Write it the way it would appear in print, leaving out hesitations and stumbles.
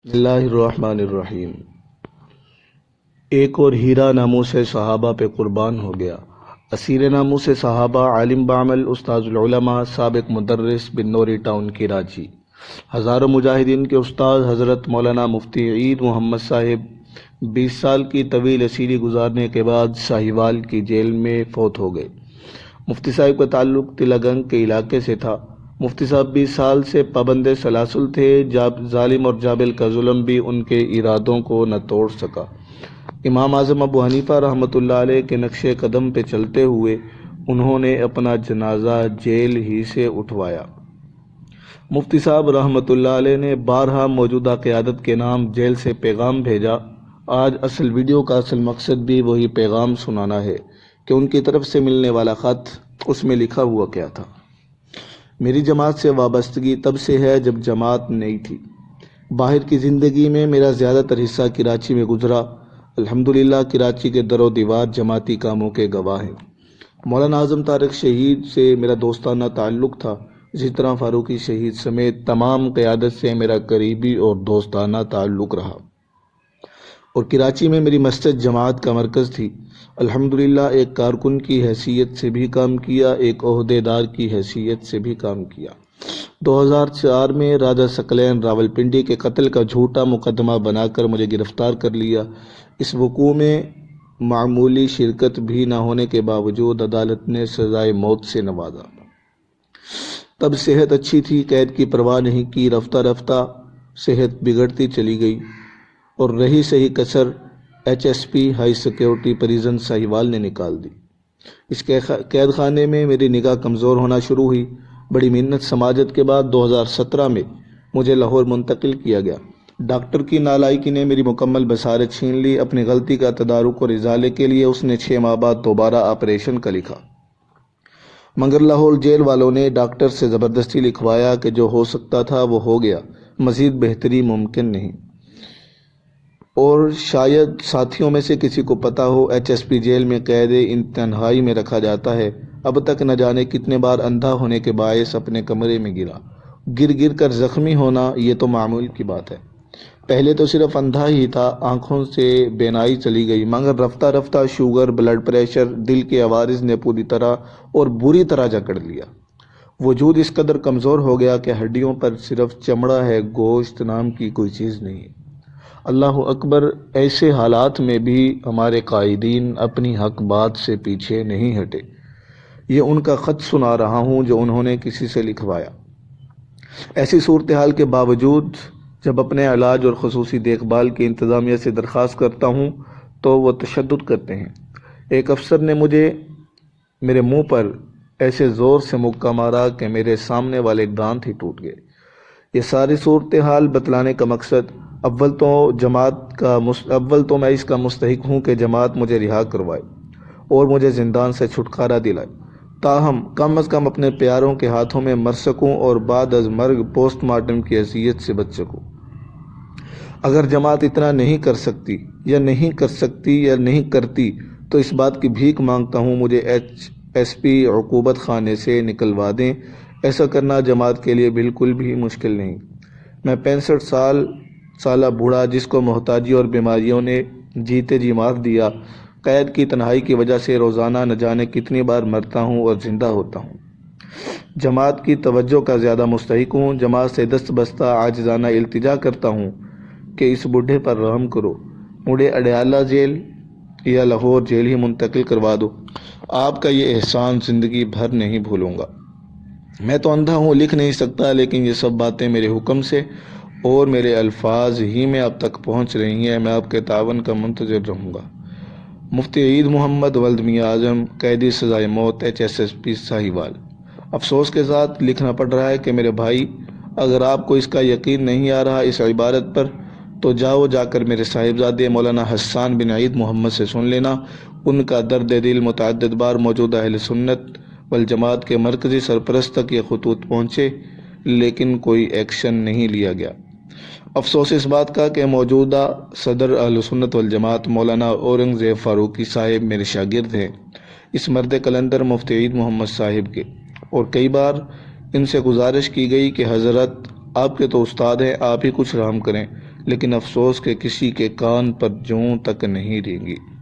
بسم اللہ الرحمن الرحیم۔ ایک اور ہیرا ناموس صحابہ پہ قربان ہو گیا۔ اسیر ناموس صحابہ، عالم بعمل، استاذ العلماء، سابق مدرس، بنوری ٹاؤن کراچی۔ ہزاروں مجاہدین کے استاد حضرت مولانا مفتی عید محمد صاحب 20 سال کی طویل اسیری گزارنے کے بعد ساہیوال کی جیل میں فوت ہو گئے۔ مفتی صاحب کا تعلق تلگنگ کے علاقے سے تھا۔ مفتی صاحب 20 سال سے پابند سلاسل تھے۔ ظالم اور جابل کا ظلم بھی ان کے ارادوں کو نہ توڑ سکا۔ امام اعظم ابو حنیفہ رحمۃ اللہ علیہ کے نقش قدم پہ چلتے ہوئے انہوں نے اپنا جنازہ جیل ہی سے اٹھوایا۔ مفتی صاحب رحمۃ اللہ علیہ نے بارہا موجودہ قیادت کے نام جیل سے پیغام بھیجا۔ آج اصل ویڈیو کا اصل مقصد بھی وہی پیغام سنانا ہے کہ ان کی طرف سے ملنے والا خط، اس میں لکھا ہوا کیا تھا۔ میری جماعت سے وابستگی تب سے ہے جب جماعت نئی تھی۔ باہر کی زندگی میں میرا زیادہ تر حصہ کراچی میں گزرا۔ الحمدللہ کراچی کے در و دیوار جماعتی کاموں کے گواہ ہیں۔ مولانا اعظم طارق شہید سے میرا دوستانہ تعلق تھا، اسی طرح فاروقی شہید سمیت تمام قیادت سے میرا قریبی اور دوستانہ تعلق رہا، اور کراچی میں میری مسجد جماعت کا مرکز تھی۔ الحمدللہ ایک کارکن کی حیثیت سے بھی کام کیا، ایک عہدیدار کی حیثیت سے بھی کام کیا۔ 2004 میں راجہ ثقلین راولپنڈی کے قتل کا جھوٹا مقدمہ بنا کر مجھے گرفتار کر لیا۔ اس وقوع میں معمولی شرکت بھی نہ ہونے کے باوجود عدالت نے سزائے موت سے نوازا۔ تب صحت اچھی تھی، قید کی پرواہ نہیں کی۔ رفتہ رفتہ صحت بگڑتی چلی گئی اور رہی صحیح کسر HSP high security prison Sahiwal نے نکال دی۔ اس قید خانے میں میری نگاہ کمزور ہونا شروع ہوئی۔ بڑی محنت سماجت کے بعد 2017 میں مجھے لاہور منتقل کیا گیا۔ ڈاکٹر کی نالائکی نے میری مکمل بصارت چھین لی۔ اپنی غلطی کا تدارک اور ازالے کے لیے اس نے 6 ماہ بعد دوبارہ آپریشن کا لکھا، مگر لاہور جیل والوں نے ڈاکٹر سے زبردستی لکھوایا کہ جو ہو سکتا تھا وہ ہو گیا، مزید بہتری ممکن نہیں۔ اور شاید ساتھیوں میں سے کسی کو پتہ ہو، HSP جیل میں قید تنہائی میں رکھا جاتا ہے۔ اب تک نہ جانے کتنے بار اندھا ہونے کے باعث اپنے کمرے میں گر کر زخمی ہونا یہ تو معمول کی بات ہے۔ پہلے تو صرف اندھا ہی تھا، آنکھوں سے بینائی چلی گئی، مگر رفتہ رفتہ شوگر، بلڈ پریشر، دل کے عوارض نے پوری طرح اور بری طرح جکڑ لیا۔ وجود اس قدر کمزور ہو گیا کہ ہڈیوں پر صرف چمڑا ہے، گوشت نام کی کوئی چیز نہیں۔ اللہ اکبر! ایسے حالات میں بھی ہمارے قائدین اپنی حق بات سے پیچھے نہیں ہٹے۔ یہ ان کا خط سنا رہا ہوں جو انہوں نے کسی سے لکھوایا۔ ایسی صورتحال کے باوجود جب اپنے علاج اور خصوصی دیکھ بھال کی انتظامیہ سے درخواست کرتا ہوں تو وہ تشدد کرتے ہیں۔ ایک افسر نے میرے منہ پر ایسے زور سے مکہ مارا کہ میرے سامنے والے دانت ہی ٹوٹ گئے۔ یہ ساری صورتحال بتلانے کا مقصد، اول تو میں اس کا مستحق ہوں کہ جماعت مجھے رہا کروائے اور مجھے زندان سے چھٹکارا دلائے، تاہم کم از کم اپنے پیاروں کے ہاتھوں میں مر سکوں اور بعد از مرگ پوسٹ مارٹم کی اذیت سے بچ سکوں۔ اگر جماعت اتنا نہیں کر سکتی یا نہیں کرتی تو اس بات کی بھیک مانگتا ہوں مجھے HSP عقوبت خانے سے نکلوا دیں۔ ایسا کرنا جماعت کے لیے بالکل بھی مشکل نہیں۔ میں 65 سالہ بوڑھا جس کو محتاجی اور بیماریوں نے جیتے جی مار دیا، قید کی تنہائی کی وجہ سے روزانہ نہ جانے کتنی بار مرتا ہوں اور زندہ ہوتا ہوں۔ جماعت کی توجہ کا زیادہ مستحق ہوں۔ جماعت سے دست بستہ عاجزانہ التجا کرتا ہوں کہ اس بوڑھے پر رحم کرو، مجھے اڈیالہ جیل یا لاہور جیل ہی منتقل کروا دو۔ آپ کا یہ احسان زندگی بھر نہیں بھولوں گا۔ میں تو اندھا ہوں، لکھ نہیں سکتا، لیکن یہ سب باتیں میرے حکم سے اور میرے الفاظ ہی میں اب تک پہنچ رہی ہیں۔ میں آپ کے تعاون کا منتظر رہوں گا۔ مفتی عید محمد ولد میاں اعظم، قیدی سزائے موت، HSP ساہیوال۔ افسوس کے ساتھ لکھنا پڑ رہا ہے کہ میرے بھائی، اگر آپ کو اس کا یقین نہیں آ رہا اس عبارت پر تو جا کر میرے صاحبزادے مولانا حسان بن عید محمد سے سن لینا۔ ان کا درد دل متعدد بار موجودہ اہل سنت والجماعت کے مرکزی سرپرست تک یہ خطوط پہنچے، لیکن کوئی ایکشن نہیں لیا گیا۔ افسوس اس بات کا کہ موجودہ صدر اہل سنت والجماعت مولانا اورنگزیب فاروقی صاحب میرے شاگرد ہیں، اس مرد کلندر مفتی عید محمد صاحب کے، اور کئی بار ان سے گزارش کی گئی کہ حضرت آپ کے تو استاد ہیں، آپ ہی کچھ رحم کریں، لیکن افسوس کہ کسی کے کان پر جوں تک نہیں رینگی۔